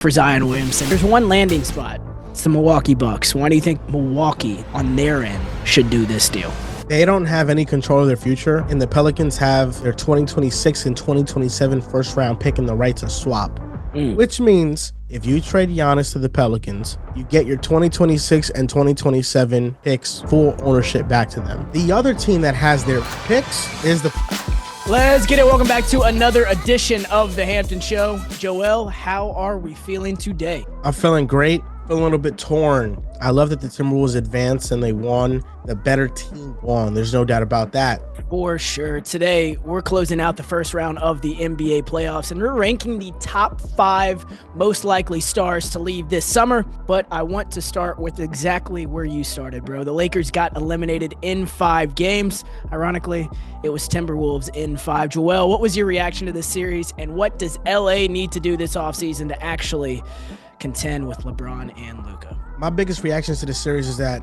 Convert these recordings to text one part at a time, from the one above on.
for Zion Williamson. There's one landing spot. It's the Milwaukee Bucks. Why do you think Milwaukee on their end should do this deal? They don't have any control of their future, and the Pelicans have their 2026 and 2027 first-round pick and the right to swap. Which means if you trade Giannis to the Pelicans, you get your 2026 and 2027 picks, full ownership back to them. The other team that has their picks is the... Let's get it. Welcome back to another edition of the Hampton Show. Joel, how are we feeling today? I'm feeling great. Feeling a little bit torn. I love that the Timberwolves advanced and they won. The better team won. There's no doubt about that. For sure. Today, we're closing out the first round of the NBA playoffs, and we're ranking the top 5 most likely stars to leave this summer. But I want to start with exactly where you started, bro. The Lakers got eliminated in 5 games. Ironically, it was Timberwolves in 5. Joel, what was your reaction to this series, and what does LA need to do this offseason to actually contend with LeBron and Luka? My biggest reactions to this series is that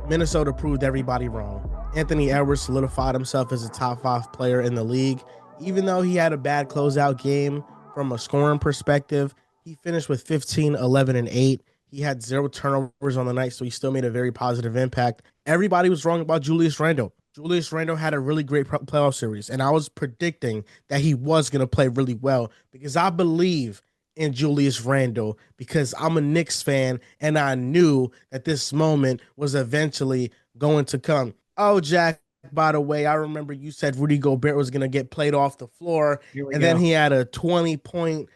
Minnesota proved everybody wrong. Anthony Edwards solidified himself as a top 5 player in the league. Even though he had a bad closeout game from a scoring perspective, he finished with 15, 11, and 8. He had 0 turnovers on the night, so he still made a very positive impact. Everybody was wrong about Julius Randle. Julius Randle had a really great playoff series, and I was predicting that he was going to play really well because I believe in Julius Randle because I'm a Knicks fan and I knew that this moment was eventually going to come. Oh, Jack, by the way, I remember you said Rudy Gobert was going to get played off the floor, and then he had a 20-point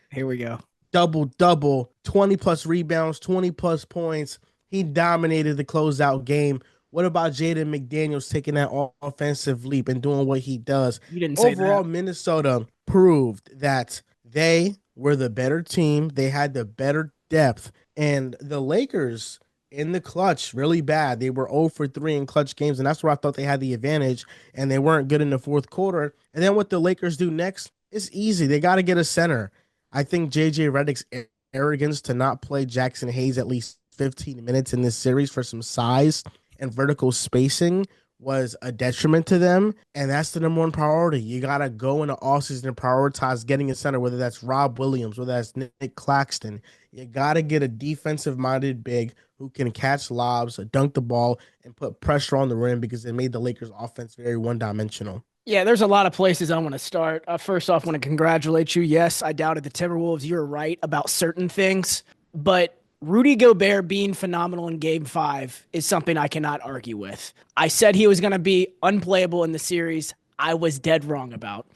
double-double, 20-plus rebounds, 20-plus points. He dominated the closeout game. What about Jaden McDaniels taking that offensive leap and doing what he does? You didn't say Overall, that. Minnesota proved that they were the better team. They had the better depth. And the Lakers in the clutch, really bad. They were 0 for 3 in clutch games, and that's where I thought they had the advantage, and they weren't good in the fourth quarter. And then what the Lakers do next is easy. They got to get a center. I think J.J. Redick's arrogance to not play Jackson Hayes at least 15 minutes in this series for some size and vertical spacing was a detriment to them, and that's the number one priority. You got to go in the offseason and prioritize getting a center, whether that's Rob Williams, whether that's Nick Claxton. You got to get a defensive-minded big who can catch lobs, dunk the ball, and put pressure on the rim because it made the Lakers' offense very one-dimensional. Yeah, there's a lot of places I want to start. First off, I want to congratulate you. Yes, I doubted the Timberwolves. You're right about certain things, but Rudy Gobert being phenomenal in Game 5 is something I cannot argue with. I said he was going to be unplayable in the series. I was dead wrong about.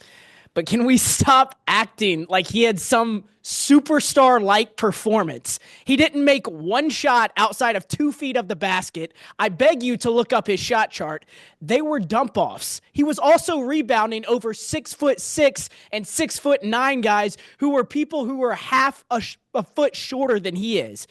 But can we stop acting like he had some superstar-like performance? He didn't make one shot outside of 2 feet of the basket. I beg you to look up his shot chart. They were dump-offs. He was also rebounding over 6'6" and 6'9" guys who were people who were half a foot shorter than he is.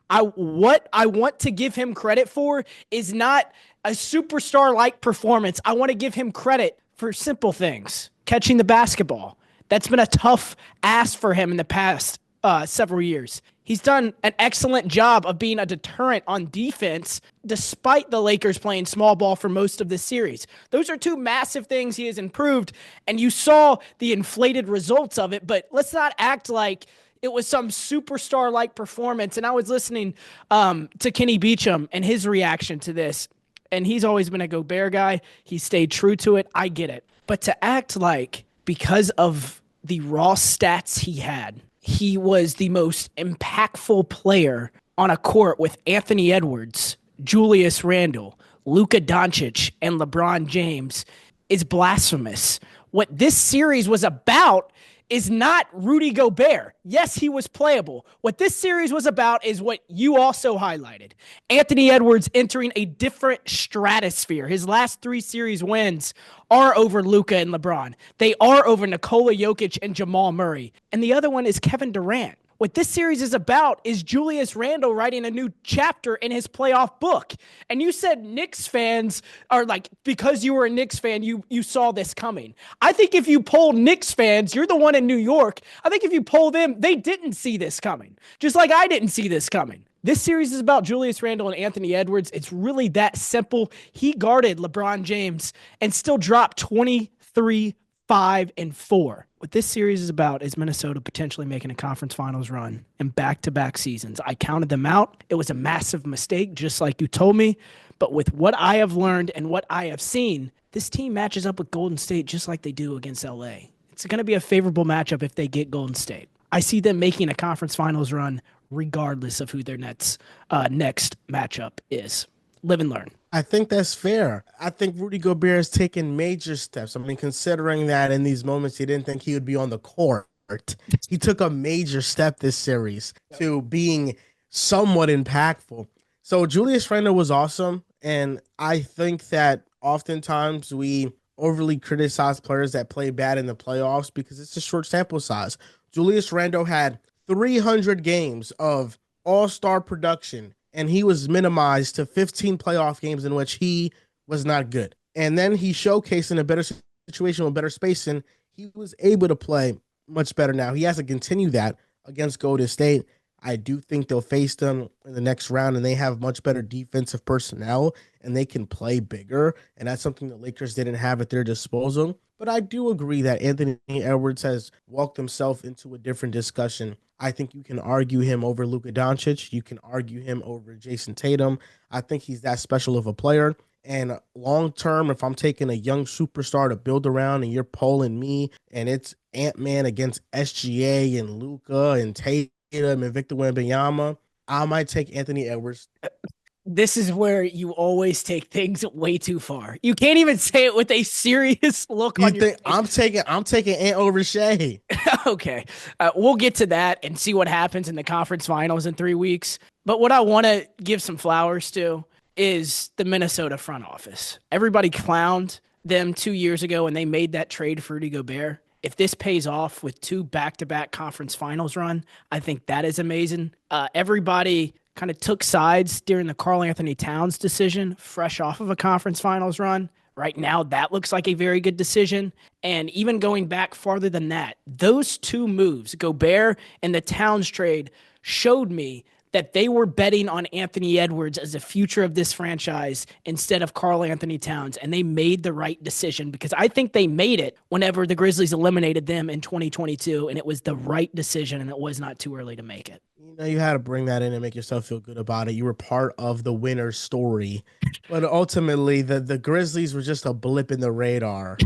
What I want to give him credit for is not a superstar-like performance. I want to give him credit for simple things. Catching the basketball. That's been a tough ask for him in the past several years. He's done an excellent job of being a deterrent on defense, despite the Lakers playing small ball for most of this series. Those are 2 massive things he has improved, and you saw the inflated results of it, but let's not act like it was some superstar-like performance. And I was listening to Kenny Beecham and his reaction to this, and he's always been a Gobert guy. He stayed true to it. I get it. But to act like because of the raw stats he had, he was the most impactful player on a court with Anthony Edwards, Julius Randle, Luka Doncic, and LeBron James is blasphemous. What this series was about is not Rudy Gobert. Yes, he was playable. What this series was about is what you also highlighted. Anthony Edwards entering a different stratosphere. His last 3 series wins are over Luka and LeBron. They are over Nikola Jokic and Jamal Murray. And the other one is Kevin Durant. What this series is about is Julius Randle writing a new chapter in his playoff book. And you said Knicks fans are like, because you were a Knicks fan, you saw this coming. I think if you poll Knicks fans, you're the one in New York. I think if you poll them, they didn't see this coming. Just like I didn't see this coming. This series is about Julius Randle and Anthony Edwards. It's really that simple. He guarded LeBron James and still dropped 23 5-4. What this series is about is Minnesota potentially making a conference finals run in back-to-back seasons. I counted them out. It was a massive mistake, just like you told me. But with what I have learned and what I have seen, this team matches up with Golden State just like they do against LA. It's going to be a favorable matchup if they get Golden State. I see them making a conference finals run regardless of who their next matchup is. Live and learn. I think that's fair. I think Rudy Gobert has taken major steps. I mean, considering that in these moments he didn't think he would be on the court, he took a major step this series to being somewhat impactful. So Julius Randle was awesome, and I think that oftentimes we overly criticize players that play bad in the playoffs because it's a short sample size. Julius Randle had 300 games of all-star production, and he was minimized to 15 playoff games in which he was not good. And then he showcased in a better situation with better spacing. He was able to play much better now. He has to continue that against Golden State. I do think they'll face them in the next round, and they have much better defensive personnel, and they can play bigger, and that's something the Lakers didn't have at their disposal. But I do agree that Anthony Edwards has walked himself into a different discussion. I think you can argue him over Luka Doncic. You can argue him over Jason Tatum. I think he's that special of a player. And long term, if I'm taking a young superstar to build around and you're polling me and it's Ant-Man against SGA and Luka and Tatum and Victor Wembanyama, I might take Anthony Edwards. This is where you always take things way too far. You can't even say it with a serious look on your face. I'm taking Ant over Shea. Okay. We'll get to that and see what happens in the conference finals in 3 weeks. But what I want to give some flowers to is the Minnesota front office. Everybody clowned them 2 years ago when they made that trade for Rudy Gobert. If this pays off with 2 back-to-back conference finals run, I think that is amazing. Everybody kind of took sides during the Karl Anthony Towns decision, fresh off of a conference finals run. Right now, that looks like a very good decision. And even going back farther than that, those 2 moves, Gobert and the Towns trade, showed me that they were betting on Anthony Edwards as the future of this franchise instead of Karl Anthony Towns. And they made the right decision because I think they made it whenever the Grizzlies eliminated them in 2022. And it was the right decision, and it was not too early to make it. You know, you had to bring that in and make yourself feel good about it. You were part of the winner's story. But ultimately, the Grizzlies were just a blip in the radar.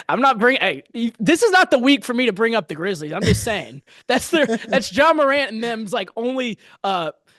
I'm not bringing. Hey, this is not the week for me to bring up the Grizzlies. I'm just saying that's Ja Morant and them's like only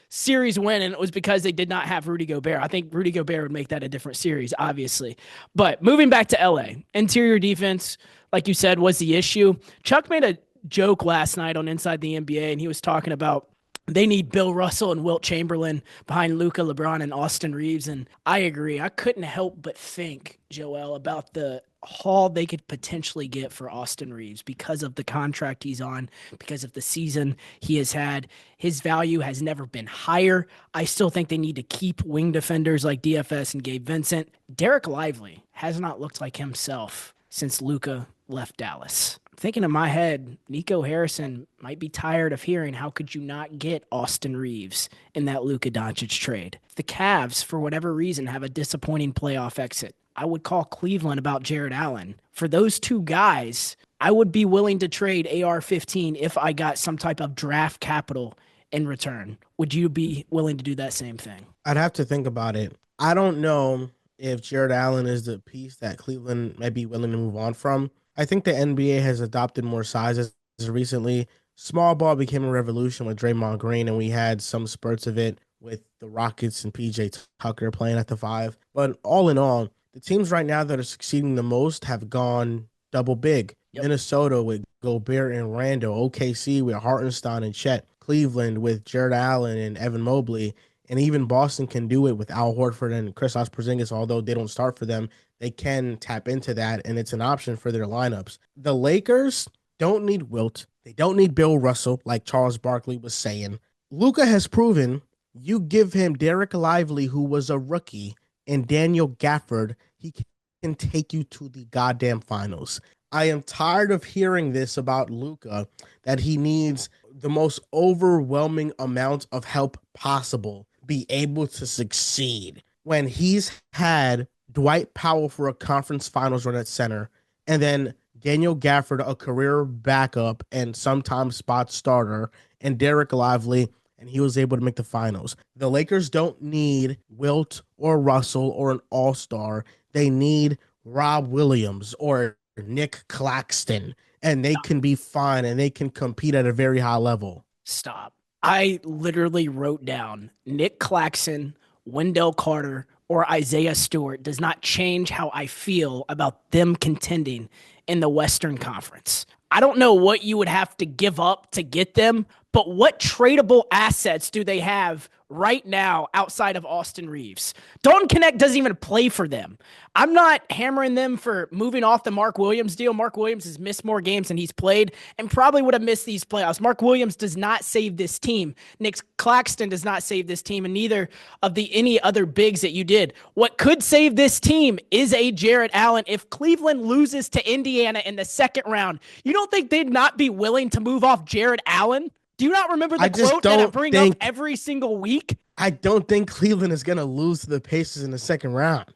series win, and it was because they did not have Rudy Gobert. I think Rudy Gobert would make that a different series, obviously. But moving back to LA, interior defense, like you said, was the issue. Chuck made a joke last night on Inside the NBA, and he was talking about they need Bill Russell and Wilt Chamberlain behind Luka, LeBron, and Austin Reaves. And I agree. I couldn't help but think, Joel, about the haul they could potentially get for Austin Reaves because of the contract he's on, because of the season he has had. His value has never been higher. I still think they need to keep wing defenders like DFS and Gabe Vincent. Derek Lively has not looked like himself since Luka left Dallas. Thinking in my head, Nico Harrison might be tired of hearing how could you not get Austin Reaves in that Luka Doncic trade. The Cavs, for whatever reason, have a disappointing playoff exit. I would call Cleveland about Jared Allen. For those 2 guys, I would be willing to trade AR-15 if I got some type of draft capital in return. Would you be willing to do that same thing? I'd have to think about it. I don't know if Jared Allen is the piece that Cleveland might be willing to move on from. I think the NBA has adopted more sizes recently. Small ball became a revolution with Draymond Green, and we had some spurts of it with the Rockets and PJ Tucker playing at the 5. But all in all, the teams right now that are succeeding the most have gone double big. Yep. Minnesota with Gobert and Randle, OKC with Hartenstein and Chet, Cleveland with Jared Allen and Evan Mobley, and even Boston can do it with Al Horford and Kristaps Porzingis, although they don't start for them. They can tap into that, and it's an option for their lineups. The Lakers don't need Wilt. They don't need Bill Russell, like Charles Barkley was saying. Luka has proven you give him Derek Lively, who was a rookie, and Daniel Gafford, he can take you to the goddamn finals. I am tired of hearing this about Luka, that he needs the most overwhelming amount of help possible, be able to succeed, when he's had Dwight Powell for a conference finals run at center, and then Daniel Gafford, a career backup and sometimes spot starter, and Derek Lively, and he was able to make the finals. The Lakers don't need Wilt or Russell or an all-star. They need Rob Williams or Nick Claxton, and they can be fine and they can compete at a very high level. Stop. I literally wrote down Nick Claxton, Wendell Carter, or Isaiah Stewart does not change how I feel about them contending in the Western Conference. I don't know what you would have to give up to get them, but what tradable assets do they have right now outside of Austin Reaves? Dalton Knecht doesn't even play for them. I'm not hammering them for moving off the Mark Williams deal. Mark Williams has missed more games than he's played and probably would have missed these playoffs. Mark Williams does not save this team. Nick Claxton does not save this team, and neither of the any other bigs that you did. What could save this team is a Jarrett Allen. If Cleveland loses to Indiana in the second round, you don't think they'd not be willing to move off Jarrett Allen? Do you not remember the quote that I bring up every single week? I don't think Cleveland is going to lose to the Pacers in the second round.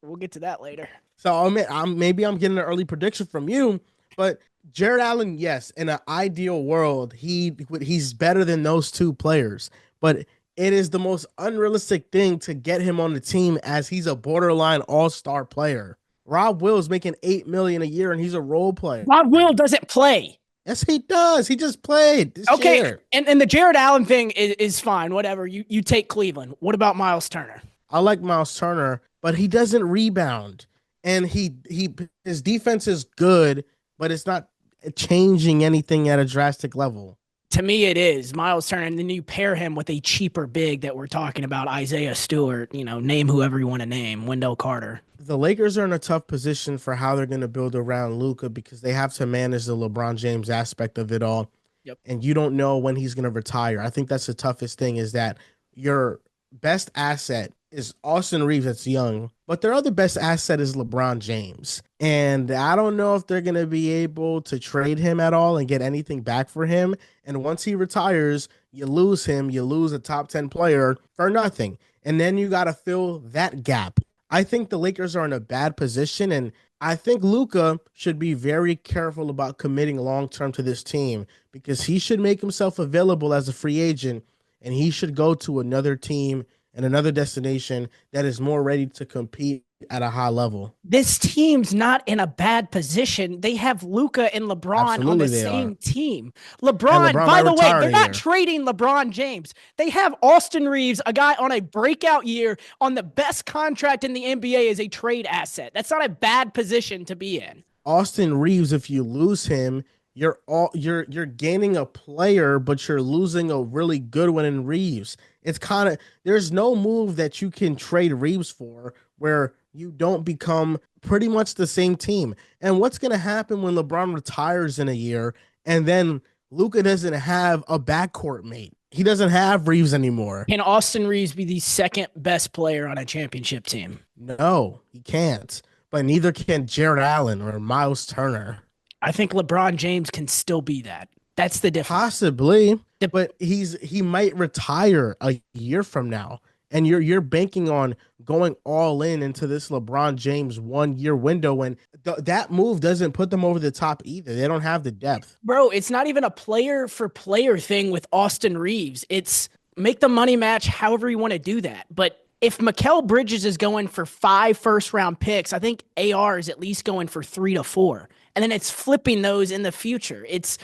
We'll get to that later. So maybe I'm getting an early prediction from you, but Jarrett Allen, yes, in an ideal world, he's better than those two players. But it is the most unrealistic thing to get him on the team as he's a borderline all-star player. Rob Will is making $8 million a year, and he's a role player. Rob Will doesn't play. Yes, he does. He just played this year. And the Jarrett Allen thing is fine. Whatever. You take Cleveland. What about Miles Turner? I like Miles Turner, but he doesn't rebound. And his defense is good, but it's not changing anything at a drastic level. To me, it is Miles Turner, and then you pair him with a cheaper big that we're talking about, Isaiah Stewart. Name whoever you want to name, Wendell Carter. The Lakers are in a tough position for how they're going to build around Luka because they have to manage the LeBron James aspect of it all. Yep. And you don't know when he's going to retire. I think that's the toughest thing is that your best asset is Austin Reaves that's young, but their other best asset is LeBron James. And I don't know if they're going to be able to trade him at all and get anything back for him. And once he retires, you lose him. You lose a top 10 player for nothing. And then you got to fill that gap. I think the Lakers are in a bad position, and I think Luka should be very careful about committing long-term to this team because he should make himself available as a free agent, and he should go to another team and another destination that is more ready to compete at a high level. This team's not in a bad position. They have Luka and LeBron Absolutely on the same team. LeBron, by the way, they're not trading LeBron James. They have Austin Reaves, a guy on a breakout year on the best contract in the NBA as a trade asset. That's not a bad position to be in. Austin Reaves, if you lose him, you're gaining a player, but you're losing a really good one in Reaves. It's kind of there's no move that you can trade Reaves for where you don't become pretty much the same team. And what's going to happen when LeBron retires in a year and then Luka doesn't have a backcourt mate? He doesn't have Reaves anymore. Can Austin Reaves be the second best player on a championship team? No, he can't. But neither can Jarrett Allen or Miles Turner. I think LeBron James can still be that. That's the difference. Possibly, but he might retire a year from now. And you're banking on going all in into this LeBron James 1 year window when that move doesn't put them over the top either. They don't have the depth. Bro, it's not even a player for player thing with Austin Reaves. It's make the money match however you want to do that. But if Mikal Bridges is going for 5 first-round picks, I think AR is at least going for 3 to 4. And then it's flipping those in the future. It's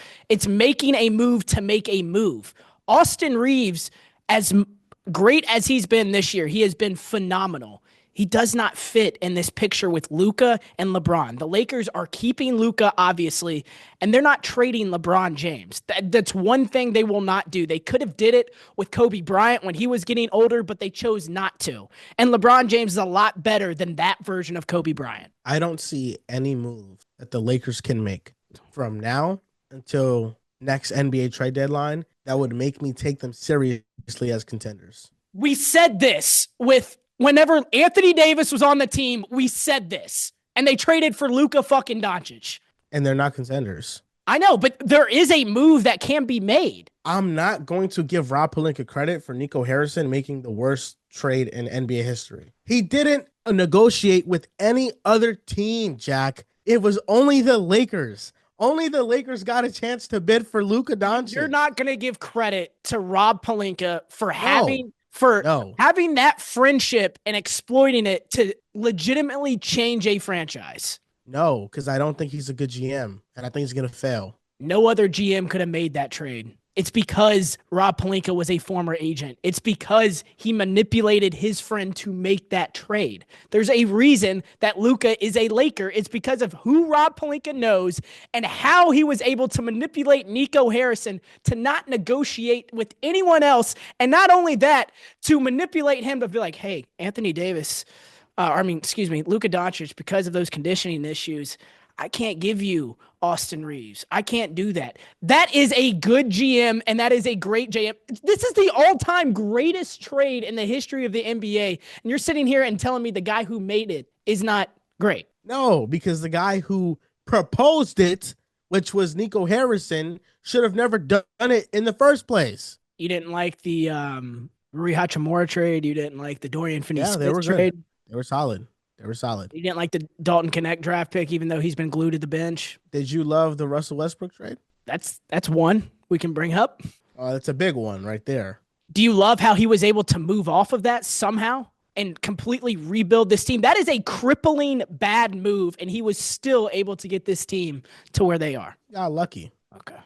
making a move to make a move. Austin Reaves, as great as he's been this year, he has been phenomenal. He does not fit in this picture with Luka and LeBron. The Lakers are keeping Luka, obviously, and they're not trading LeBron James. That's one thing they will not do. They could have did it with Kobe Bryant when he was getting older, but they chose not to. And LeBron James is a lot better than that version of Kobe Bryant. I don't see any move that the Lakers can make from now until next NBA trade deadline that would make me take them seriously as contenders. We said this with whenever Anthony Davis was on the team, we said this. And they traded for Luka fucking Doncic. And they're not contenders. I know, but there is a move that can be made. I'm not going to give Rob Pelinka credit for Nico Harrison making the worst trade in NBA history. He didn't negotiate with any other team, Jack. It was only the Lakers. Only the Lakers got a chance to bid for Luka You're Doncic. not going to give credit to Rob Pelinka No, for no, having that friendship and exploiting it to legitimately change a franchise. no, because I don't think he's a good GM, and I think he's gonna fail. No other GM could have made that trade. It's because Rob Pelinka was a former agent. It's because he manipulated his friend to make that trade. There's a reason that Luka is a Laker. It's because of who Rob Pelinka knows and how he was able to manipulate Nico Harrison to not negotiate with anyone else. And not only that, to manipulate him to be like, hey, Anthony Davis, Luka Doncic, because of those conditioning issues, I can't give you Austin Reaves. I can't do that. That is a good GM, and that is a great GM. This is the all-time greatest trade in the history of the NBA. And you're sitting here and telling me the guy who made it is not great. No, because the guy who proposed it, which was Nico Harrison, should have never done it in the first place. You didn't like the Rui Hachimura trade. You didn't like the Dorian Finney-Smith trade. Good. They were solid. They were solid. You didn't like the Dalton Connect draft pick, even though he's been glued to the bench. Did you love the Russell Westbrook trade? That's one we can bring up. That's a big one right there. Do you love how he was able to move off of that somehow and completely rebuild this team? That is a crippling bad move, and he was still able to get this team to where they are. Got lucky. Okay.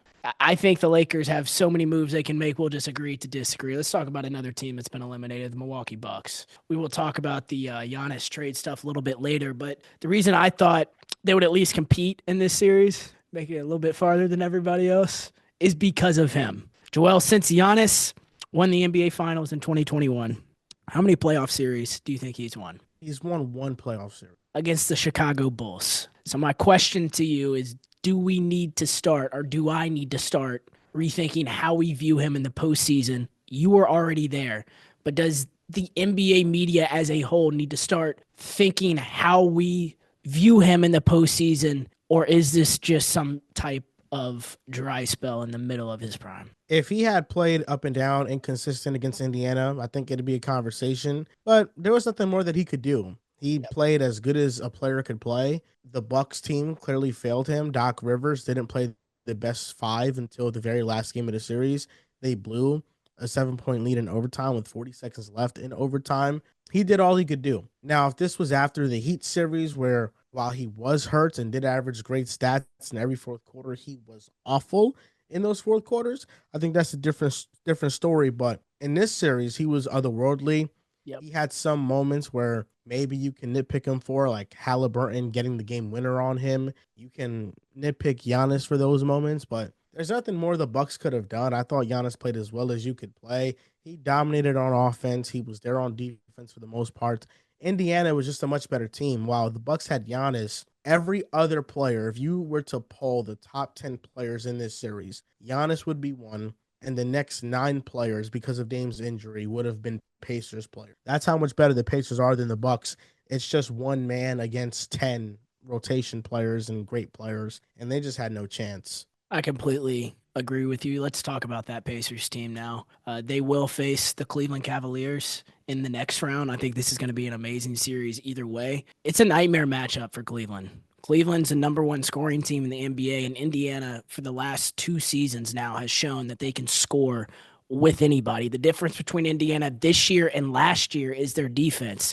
I think the Lakers have so many moves they can make. We'll just agree to disagree. Let's talk about another team that's been eliminated, the Milwaukee Bucks. We will talk about the Giannis trade stuff a little bit later, but the reason I thought they would at least compete in this series, make it a little bit farther than everybody else, is because of him. Joel, since Giannis won the NBA Finals in 2021, how many playoff series do you think he's won? He's won one playoff series. Against the Chicago Bulls. So my question to you is, do we need to start, or do I need to start rethinking how we view him in the postseason? You were already there, but does the NBA media as a whole need to start thinking how we view him in the postseason, or is this just some type of dry spell in the middle of his prime? If he had played up and down, inconsistent against Indiana, I think it'd be a conversation, but there was nothing more that he could do. He played as good as a player could play. The Bucks team clearly failed him. Doc Rivers didn't play the best five until the very last game of the series. They blew a 7-point lead in overtime with 40 seconds left in overtime. He did all he could do. Now, if this was after the Heat series where while he was hurt and did average great stats in every fourth quarter, he was awful in those fourth quarters, I think that's a different story. But in this series, he was otherworldly. Yep. He had some moments where maybe you can nitpick him for, like Halliburton getting the game winner on him. You can nitpick Giannis for those moments, but there's nothing more the Bucks could have done. I thought Giannis played as well as you could play. He dominated on offense. He was there on defense for the most part. Indiana was just a much better team. While the Bucks had Giannis, every other player, if you were to poll the top 10 players in this series, Giannis would be one. And the next 9 players, because of Dame's injury, would have been Pacers players. That's how much better the Pacers are than the Bucks. It's just one man against 10 rotation players and great players, and they just had no chance. I completely agree with you. Let's talk about that Pacers team now. They will face the Cleveland Cavaliers in the next round. I think this is going to be an amazing series either way. It's a nightmare matchup for Cleveland. Cleveland's the number one scoring team in the NBA, and Indiana for the last 2 seasons now has shown that they can score with anybody. The difference between Indiana this year and last year is their defense.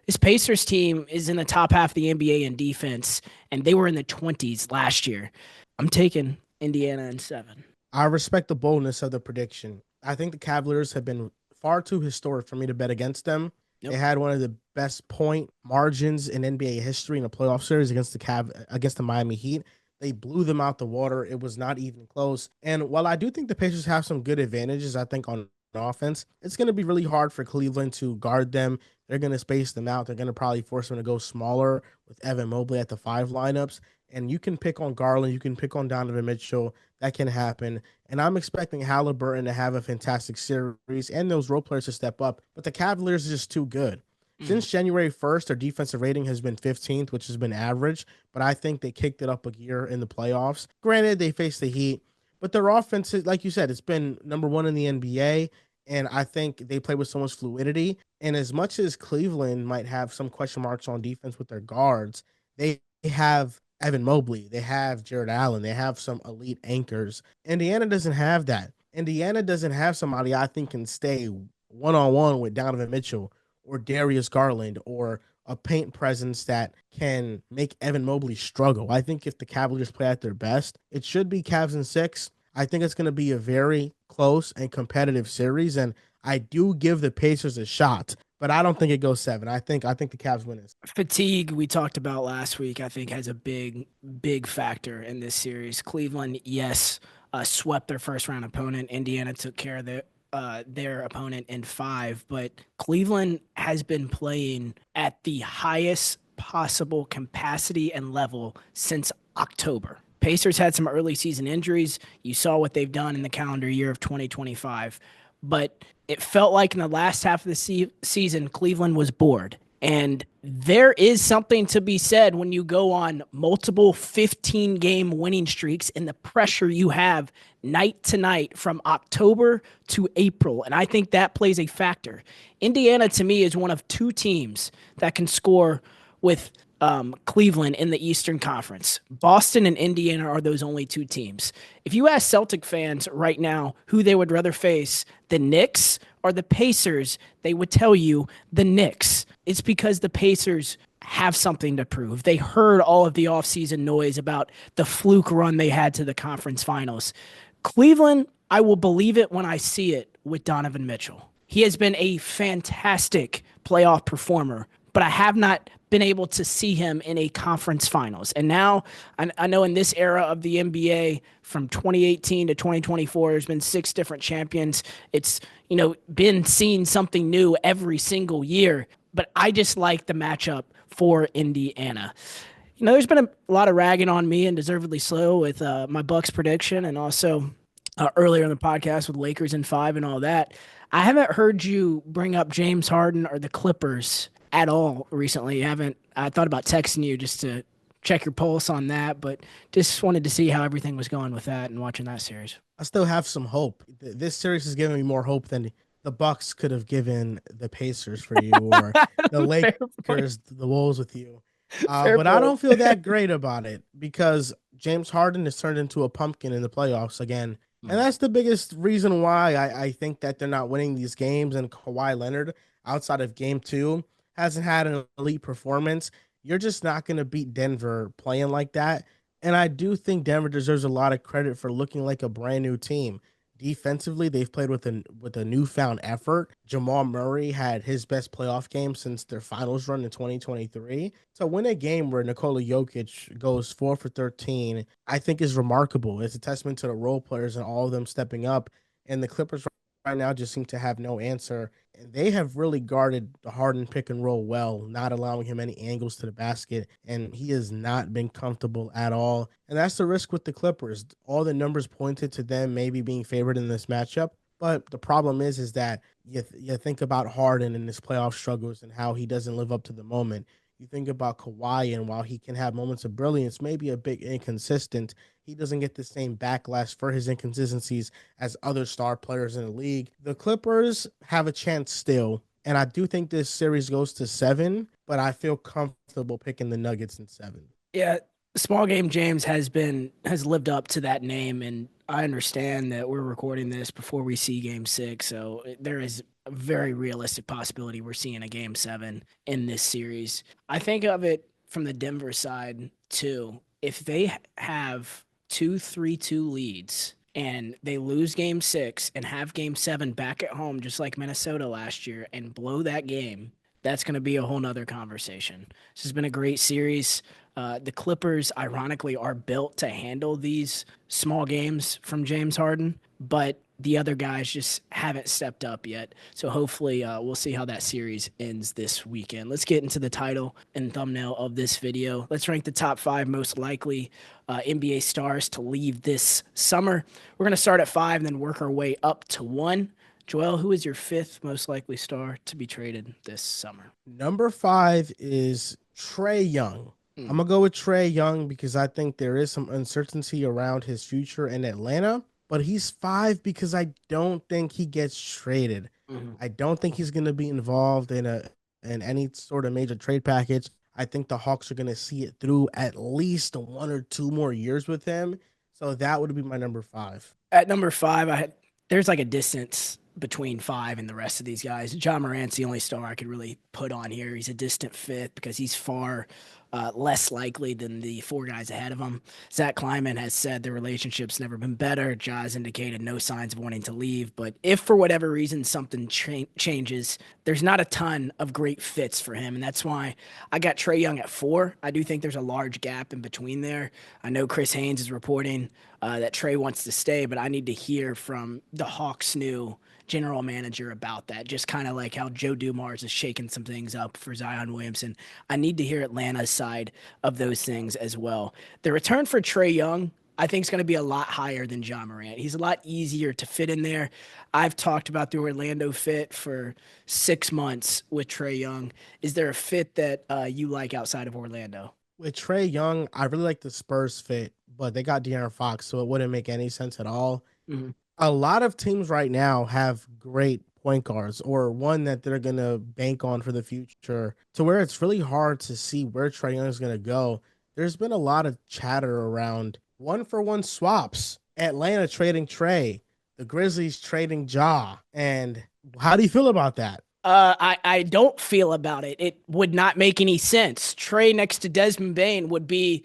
This Pacers team is in the top half of the NBA in defense, and they were in the 20s last year. I'm taking Indiana in 7. I respect the boldness of the prediction. I think the Cavaliers have been far too historic for me to bet against them. Yep. They had one of the best point margins in NBA history in a playoff series against the Miami Heat. They blew them out the water. It was not even close. And while I do think the Pacers have some good advantages, I think on offense, it's going to be really hard for Cleveland to guard them. They're going to space them out. They're going to probably force them to go smaller with Evan Mobley at the 5 lineups. And you can pick on Garland. You can pick on Donovan Mitchell. That can happen. And I'm expecting Halliburton to have a fantastic series and those role players to step up. But the Cavaliers are just too good. Since January 1st, their defensive rating has been 15th, which has been average. But I think they kicked it up a gear in the playoffs. Granted, they faced the Heat. But their offense, like you said, it's been number 1 in the NBA. And I think they play with so much fluidity. And as much as Cleveland might have some question marks on defense with their guards, they have Evan Mobley. They have Jared Allen. They have some elite anchors. Indiana doesn't have that. Indiana doesn't have somebody I think can stay one on one with Donovan Mitchell or Darius Garland or a paint presence that can make Evan Mobley struggle. I think if the Cavaliers play at their best, it should be Cavs in six. I think it's going to be a very close and competitive series, and I do give the Pacers a shot, but I don't think it goes seven. I think the Cavs win it. Fatigue, we talked about last week, I think has a big factor in this series. Cleveland, yes, swept their first round opponent. Indiana took care of their opponent in five, but Cleveland has been playing at the highest possible capacity and level since October. Pacers had some early season injuries. You saw what they've done in the calendar year of 2025, but it felt like in the last half of the season, Cleveland was bored. And there is something to be said when you go on multiple 15-game winning streaks and the pressure you have night to night from October to April. And I think that plays a factor. Indiana, to me, is one of two teams that can score with Cleveland in the Eastern Conference. Boston and Indiana are those only two teams. If you ask Celtic fans right now who they would rather face, the Knicks or the Pacers, they would tell you the Knicks. It's because the Pacers have something to prove. They heard all of the offseason noise about the fluke run they had to the conference finals. Cleveland, I will believe it when I see it with Donovan Mitchell. He has been a fantastic playoff performer, but I have not been able to see him in a conference finals. And now I know in this era of the NBA from 2018 to 2024, there's been 6 different champions. It's, been seeing something new every single year, but I just like the matchup for Indiana. There's been a lot of ragging on me, and deservedly so, with my Bucks prediction, and also earlier in the podcast with Lakers in 5 and all that. I haven't heard you bring up James Harden or the Clippers at all recently. I thought about texting you just to check your pulse on that, but just wanted to see how everything was going with that and watching that series. I still have some hope. This series has given me more hope than the Bucks could have given the Pacers for you, or the Lakers, the Wolves with you. But I don't feel that great about it because James Harden has turned into a pumpkin in the playoffs again. And that's the biggest reason why I think that they're not winning these games. And Kawhi Leonard, outside of game 2, hasn't had an elite performance. You're just not going to beat Denver playing like that. And I do think Denver deserves a lot of credit for looking like a brand new team. Defensively, they've played with a newfound effort. Jamal Murray had his best playoff game since their finals run in 2023. To win a game where Nikola Jokic goes 4 for 13, I think is remarkable. It's a testament to the role players and all of them stepping up. And the Clippers right now just seem to have no answer. And they have really guarded the Harden pick and roll well, not allowing him any angles to the basket. And he has not been comfortable at all. And that's the risk with the Clippers. All the numbers pointed to them maybe being favored in this matchup. But the problem is that you think about Harden and his playoff struggles and how he doesn't live up to the moment. You think about Kawhi, and while he can have moments of brilliance, maybe a bit inconsistent, he doesn't get the same backlash for his inconsistencies as other star players in the league. The Clippers have a chance still, and I do think this series goes to 7, but I feel comfortable picking the Nuggets in 7. Yeah, Small Game James has lived up to that name, and I understand that we're recording this before we see Game 6, so there is a very realistic possibility we're seeing a Game 7 in this series. I think of it from the Denver side too. If they have 2-3-2 leads and they lose Game 6 and have Game 7 back at home, just like Minnesota last year, and blow that game, that's going to be a whole nother conversation. This has been a great series. The Clippers, ironically, are built to handle these small games from James Harden, but the other guys just haven't stepped up yet. So hopefully we'll see how that series ends this weekend. Let's get into the title and thumbnail of this video. Let's rank the top 5 most likely NBA stars to leave this summer. We're going to start at 5 and then work our way up to 1. Joel, who is your 5th most likely star to be traded this summer? Number 5 is Trae Young. I'm going to go with Trae Young because I think there is some uncertainty around his future in Atlanta, but he's 5 because I don't think he gets traded. I don't think he's going to be involved in any sort of major trade package. I think the Hawks are going to see it through at least 1 or 2 more years with him. So that would be my number 5. At number 5, there's like a distance between 5 and the rest of these guys. Ja Morant's the only star I could really put on here. He's a distant fifth because he's far less likely than the 4 guys ahead of him. Zach Kleiman has said the relationship's never been better. Ja's indicated no signs of wanting to leave. But if for whatever reason something changes, there's not a ton of great fits for him. And that's why I got Trae Young at 4. I do think there's a large gap in between there. I know Chris Haynes is reporting that Trae wants to stay, but I need to hear from the Hawks' new general manager about that. Just kind of like how Joe Dumars is shaking some things up for Zion Williamson. I need to hear Atlanta's side of those things as well. The return for Trae Young, I think, is going to be a lot higher than Ja Morant. He's a lot easier to fit in there. I've talked about the Orlando fit for 6 months with Trae Young. Is there a fit that you like outside of Orlando? With Trae Young, I really like the Spurs fit, but they got De'Aaron Fox, so it wouldn't make any sense at all. Mm-hmm. A lot of teams right now have great point guards or one that they're going to bank on for the future to where it's really hard to see where Trae Young is going to go. There's been a lot of chatter around 1-for-1 swaps. Atlanta trading Trae, the Grizzlies trading Ja. And how do you feel about that? I don't feel about it. It would not make any sense. Trae next to Desmond Bane would be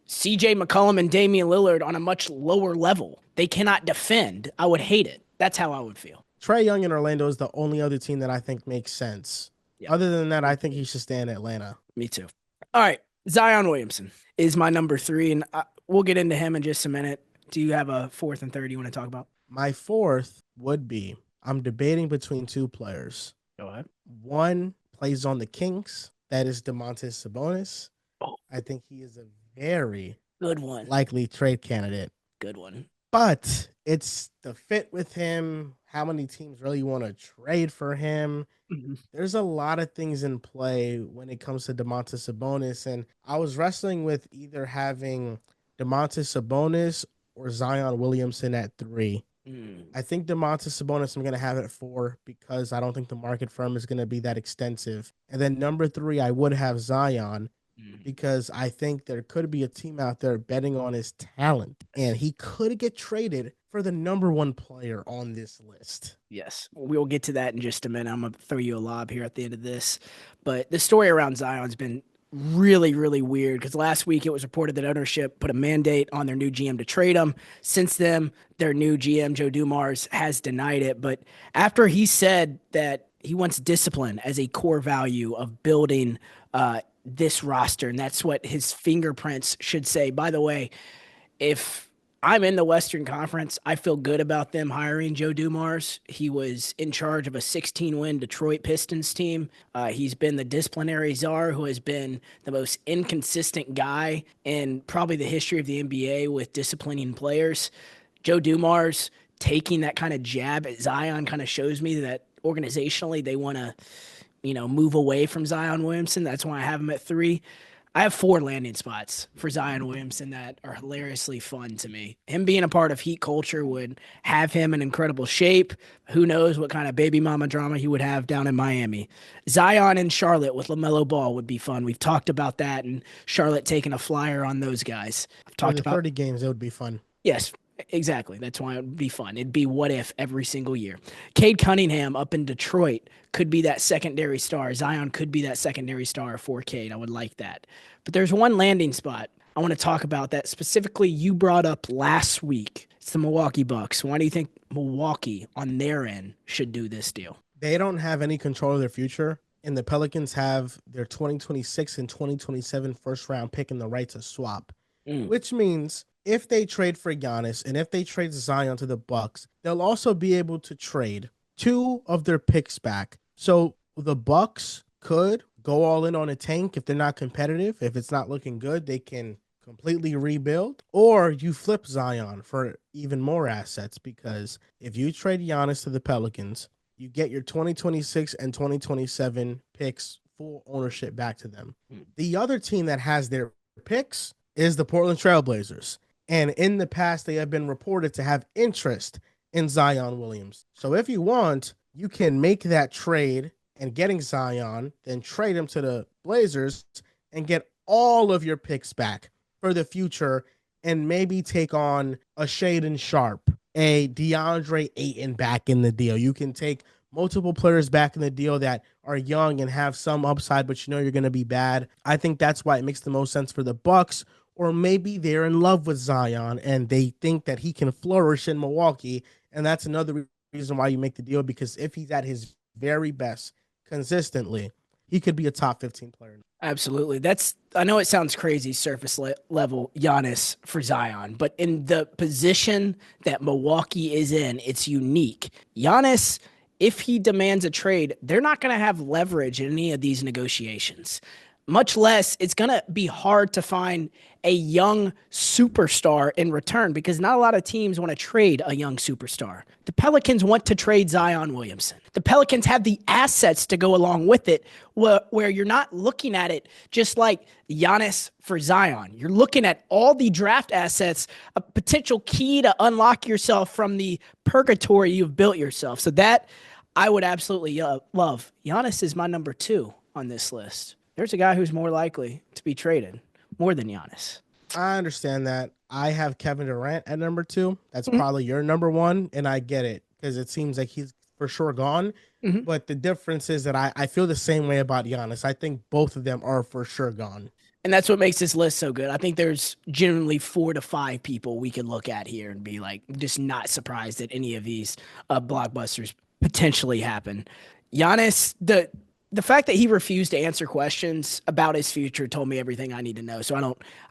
CJ McCollum and Damian Lillard on a much lower level. They cannot defend. I would hate it. That's how I would feel. Trae Young in Orlando is the only other team that I think makes sense. Yep. Other than that, I think he should stay in Atlanta. Me too. All right. Zion Williamson is my number 3, and we'll get into him in just a minute. Do you have a 4th and 3rd you want to talk about? My 4th would be, I'm debating between 2 players. Go ahead. One plays on the Kings. That is Domantas Sabonis. Oh. I think he is a very good one, likely trade candidate. Good one. But it's the fit with him, how many teams really want to trade for him. Mm-hmm. There's a lot of things in play when it comes to Domantas Sabonis. And I was wrestling with either having Domantas Sabonis or Zion Williamson at 3. I think Domantas Sabonis I'm going to have at 4 because I don't think the market for him is going to be that extensive. And then number 3, I would have Zion because I think there could be a team out there betting on his talent, and he could get traded for the number 1 player on this list. Yes, we'll get to that in just a minute. I'm going to throw you a lob here at the end of this. But the story around Zion's been really, really weird because last week it was reported that ownership put a mandate on their new GM to trade him. Since then, their new GM, Joe Dumars, has denied it. But after he said that he wants discipline as a core value of building this roster, and that's what his fingerprints should say. By the way, if I'm in the Western Conference, I feel good about them hiring Joe Dumars. He was in charge of a 16-win Detroit Pistons team. He's been the disciplinary czar who has been the most inconsistent guy in probably the history of the NBA with disciplining players. Joe Dumars taking that kind of jab at Zion kind of shows me that organizationally they want to, move away from Zion Williamson. That's why I have him at 3. I have 4 landing spots for Zion Williamson that are hilariously fun to me. Him being a part of Heat culture would have him in incredible shape. Who knows what kind of baby mama drama he would have down in Miami. Zion in Charlotte with LaMelo Ball would be fun. We've talked about that, and Charlotte taking a flyer on those guys. I've talked about 30 games. It would be fun. Yes, exactly. That's why it would be fun. It'd be what if every single year. Cade Cunningham up in Detroit could be that secondary star. Zion could be that secondary star for Cade. I would like that. But there's one landing spot I want to talk about that specifically you brought up last week. It's the Milwaukee Bucks. Why do you think Milwaukee on their end should do this deal? They don't have any control of their future, and the Pelicans have their 2026 and 2027 first-round pick and the right to swap, which means if they trade for Giannis and if they trade Zion to the Bucks, they'll also be able to trade 2 of their picks back. So the Bucks could go all in on a tank if they're not competitive. If it's not looking good, they can completely rebuild. Or you flip Zion for even more assets, because if you trade Giannis to the Pelicans, you get your 2026 and 2027 picks, full ownership back to them. The other team that has their picks is the Portland Trailblazers. And in the past, they have been reported to have interest in Zion Williams. So if you want, you can make that trade and getting Zion, then trade him to the Blazers and get all of your picks back for the future and maybe take on a Shaedon Sharpe, a DeAndre Ayton back in the deal. You can take multiple players back in the deal that are young and have some upside, but you know you're going to be bad. I think that's why it makes the most sense for the Bucks, or maybe they're in love with Zion and they think that he can flourish in Milwaukee, and that's another reason why you make the deal, because if he's at his very best consistently, he could be a top 15 player. Absolutely. I know it sounds crazy surface level Giannis for Zion, but in the position that Milwaukee is in, it's unique. Giannis, if he demands a trade, they're not going to have leverage in any of these negotiations. Much less, it's going to be hard to find a young superstar in return because not a lot of teams want to trade a young superstar. The Pelicans want to trade Zion Williamson. The Pelicans have the assets to go along with it, where you're not looking at it just like Giannis for Zion. You're looking at all the draft assets, a potential key to unlock yourself from the purgatory you've built yourself. So that I would absolutely love. Giannis is my number 2 on this list. There's a guy who's more likely to be traded, more than Giannis. I understand that. I have Kevin Durant at number 2. That's probably your number 1, and I get it because it seems like he's for sure gone. But the difference is that I feel the same way about Giannis. I think both of them are for sure gone. And that's what makes this list so good. I think there's genuinely 4 to 5 people we could look at here and be like, just not surprised that any of these blockbusters potentially happen. Giannis, the fact that he refused to answer questions about his future told me everything I need to know. So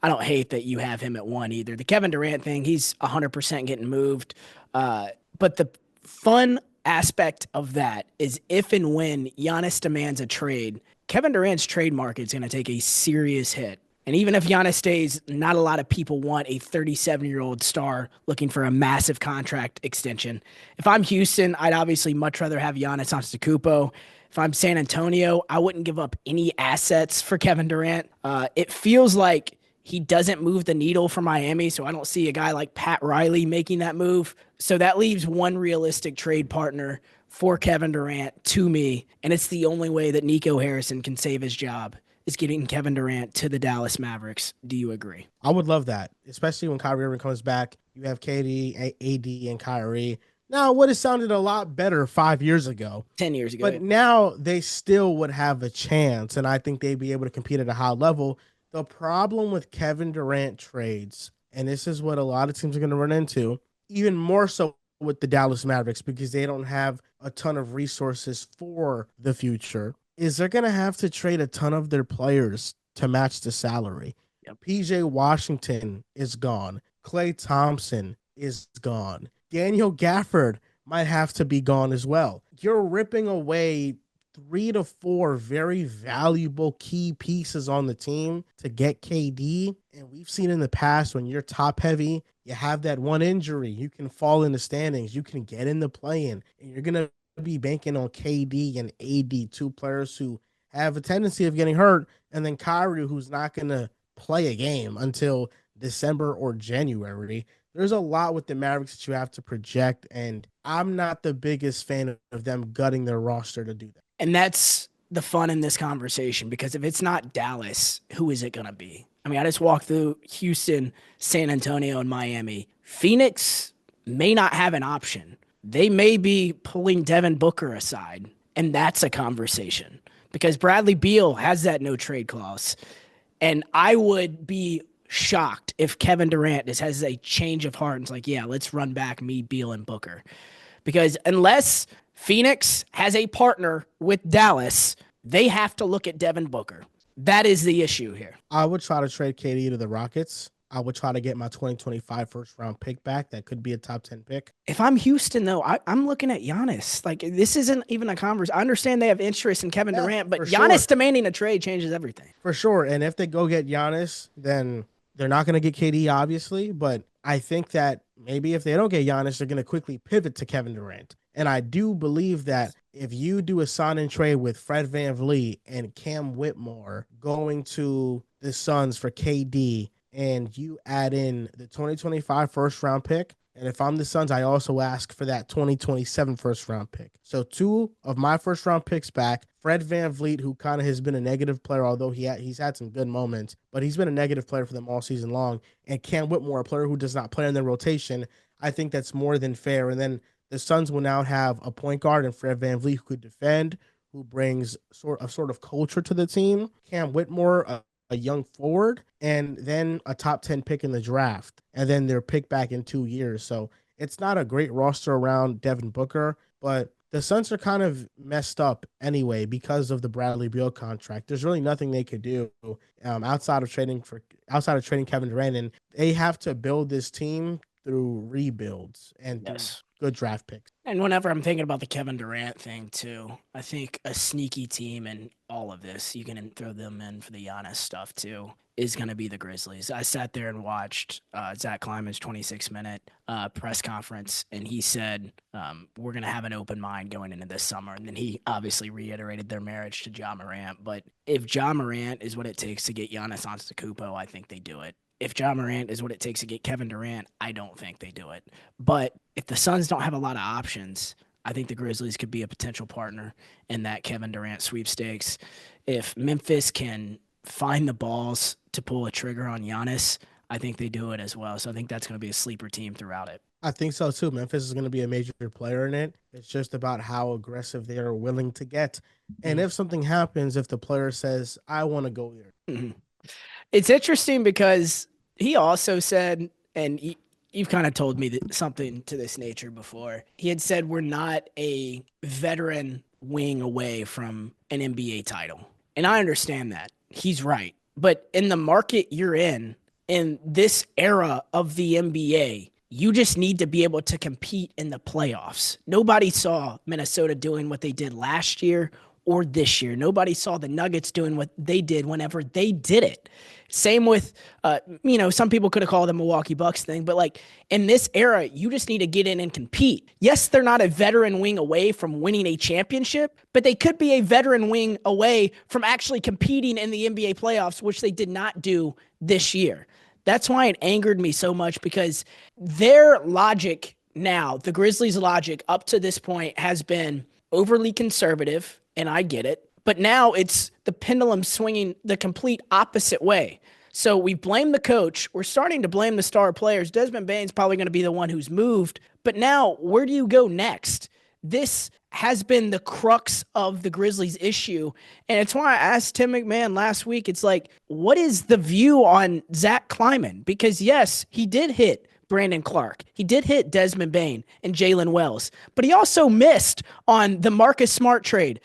I don't hate that you have him at 1 either. The Kevin Durant thing, he's 100% getting moved. But the fun aspect of that is if and when Giannis demands a trade, Kevin Durant's trade market is going to take a serious hit. And even if Giannis stays, not a lot of people want a 37-year-old star looking for a massive contract extension. If I'm Houston, I'd obviously much rather have Giannis Antetokounmpo. If I'm San Antonio, I wouldn't give up any assets for Kevin Durant. It feels like he doesn't move the needle for Miami, so I don't see a guy like Pat Riley making that move. So that leaves one realistic trade partner for Kevin Durant to me, and it's the only way that Nico Harrison can save his job is getting Kevin Durant to the Dallas Mavericks. Do you agree? I would love that, especially when Kyrie Irving comes back. You have KD, AD, and Kyrie. Now, it would have sounded a lot better 5 years ago. 10 years ago. But now they still would have a chance, and I think they'd be able to compete at a high level. The problem with Kevin Durant trades, and this is what a lot of teams are going to run into, even more so with the Dallas Mavericks, because they don't have a ton of resources for the future, is they're going to have to trade a ton of their players to match the salary. Yep. PJ Washington is gone. Klay Thompson is gone. Daniel Gafford might have to be gone as well. You're ripping away 3 to 4 very valuable key pieces on the team to get KD. And we've seen in the past when you're top heavy, you have that one injury, you can fall in the standings, you can get in the play-in, and you're going to be banking on KD and AD, 2 players who have a tendency of getting hurt, and then Kyrie, who's not going to play a game until December or January. There's a lot with the Mavericks that you have to project, and I'm not the biggest fan of them gutting their roster to do that. And that's the fun in this conversation, because if it's not Dallas, who is it going to be? I mean, I just walked through Houston, San Antonio, and Miami. Phoenix may not have an option. They may be pulling Devin Booker aside, and that's a conversation because Bradley Beal has that no trade clause. And I would be shocked if Kevin Durant just has a change of heart and is like, yeah, let's run back me, Beal, and Booker. Because unless Phoenix has a partner with Dallas, they have to look at Devin Booker. That is the issue here. I would try to trade KD to the Rockets. I would try to get my 2025 first-round pick back. That could be a top 10 pick. If I'm Houston, though, I'm looking at Giannis. Like, this isn't even a conversation. I understand they have interest in Kevin Durant, but Giannis demanding a trade changes everything. For sure. And if they go get Giannis, then they're not going to get KD, obviously. But I think that maybe if they don't get Giannis, they're going to quickly pivot to Kevin Durant. And I do believe that if you do a sign and trade with Fred VanVleet and Cam Whitmore going to the Suns for KD, and you add in the 2025 first-round pick, and if I'm the Suns, I also ask for that 2027 first-round pick. So 2 of my first-round picks back Fred VanVleet, who kind of has been a negative player, although he's had some good moments, but he's been a negative player for them all season long. And Cam Whitmore, a player who does not play in their rotation, I think that's more than fair. And then the Suns will now have a point guard and Fred VanVleet who could defend, who brings sort of culture to the team. Cam Whitmore, a young forward, and then a top 10 pick in the draft, and then their pick back in 2 years. So it's not a great roster around Devin Booker, but the Suns are kind of messed up anyway because of the Bradley Beal contract. There's really nothing they could do outside of trading Kevin Durant, and they have to build this team through rebuilds and through good draft picks. And whenever I'm thinking about the Kevin Durant thing too, I think a sneaky team in all of this, you can throw them in for the Giannis stuff too, is going to be the Grizzlies. I sat there and watched Zach Kleiman's 26-minute press conference, and he said, we're going to have an open mind going into this summer. And then he obviously reiterated their marriage to Ja Morant. But if Ja Morant is what it takes to get Giannis Antetokounmpo, I think they do it. If Ja Morant is what it takes to get Kevin Durant, I don't think they do it. But if the Suns don't have a lot of options, I think the Grizzlies could be a potential partner in that Kevin Durant sweepstakes. If Memphis can find the balls to pull a trigger on Giannis, I think they do it as well. So I think that's going to be a sleeper team throughout it. I think so too. Memphis is going to be a major player in it. It's just about how aggressive they are willing to get. And if something happens, if the player says, I want to go there. Mm-hmm. It's interesting because he also said, and you've kind of told me something to this nature before. He had said we're not a veteran wing away from an NBA title. And I understand that. He's right. But in the market you're in this era of the NBA, you just need to be able to compete in the playoffs. Nobody saw Minnesota doing what they did last year or this year. Nobody saw the Nuggets doing what they did whenever they did it. Same with, some people could have called the Milwaukee Bucks thing, but like in this era, you just need to get in and compete. Yes, they're not a veteran wing away from winning a championship, but they could be a veteran wing away from actually competing in the NBA playoffs, which they did not do this year. That's why it angered me so much, because their logic now, the Grizzlies' logic up to this point has been overly conservative, and I get it. But now it's the pendulum swinging the complete opposite way. So we blame the coach. We're starting to blame the star players. Desmond Bane's probably going to be the one who's moved. But now, where do you go next? This has been the crux of the Grizzlies' issue. And it's why I asked Tim McMahon last week. It's like, what is the view on Zach Kleiman? Because, yes, he did hit Brandon Clark. He did hit Desmond Bane and Jalen Wells, but he also missed on the Marcus Smart trade,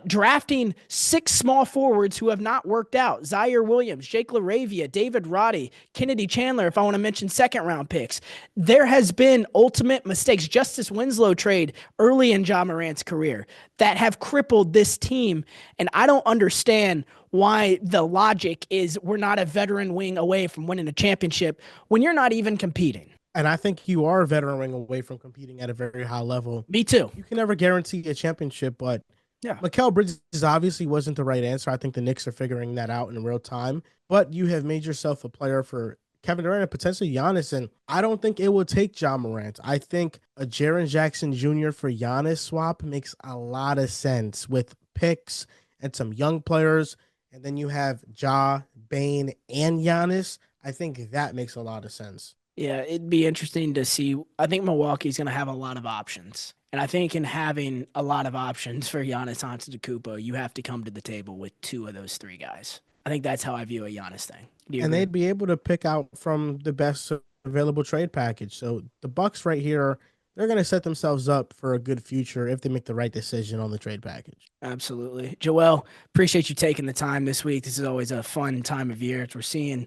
drafting 6 small forwards who have not worked out. Zaire Williams, Jake LaRavia, David Roddy, Kennedy Chandler, if I want to mention second-round picks. There has been ultimate mistakes, Justice Winslow trade early in Ja Morant's career, that have crippled this team, and I don't understand why the logic is we're not a veteran wing away from winning a championship when you're not even competing. And I think you are a veteran wing away from competing at a very high level. Me too. You can never guarantee a championship, but yeah, Mikal Bridges obviously wasn't the right answer. I think the Knicks are figuring that out in real time. But you have made yourself a player for Kevin Durant and potentially Giannis, and I don't think it will take Ja Morant. I think a Jaren Jackson Jr. for Giannis swap makes a lot of sense with picks and some young players. And then you have Ja, Bane, and Giannis. I think that makes a lot of sense. Yeah, it'd be interesting to see. I think Milwaukee's going to have a lot of options. And I think in having a lot of options for Giannis Antetokounmpo, you have to come to the table with 2 of those 3 guys. I think that's how I view a Giannis thing. And they'd be able to pick out from the best available trade package. So the Bucks right here, they're going to set themselves up for a good future if they make the right decision on the trade package. Absolutely. Joel, appreciate you taking the time this week. This is always a fun time of year. We're seeing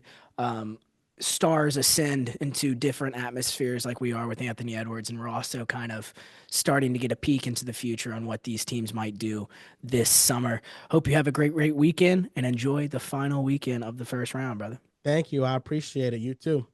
stars ascend into different atmospheres like we are with Anthony Edwards, and we're also kind of starting to get a peek into the future on what these teams might do this summer. Hope you have a great weekend and enjoy the final weekend of the first round, brother. Thank you. I appreciate it. You too.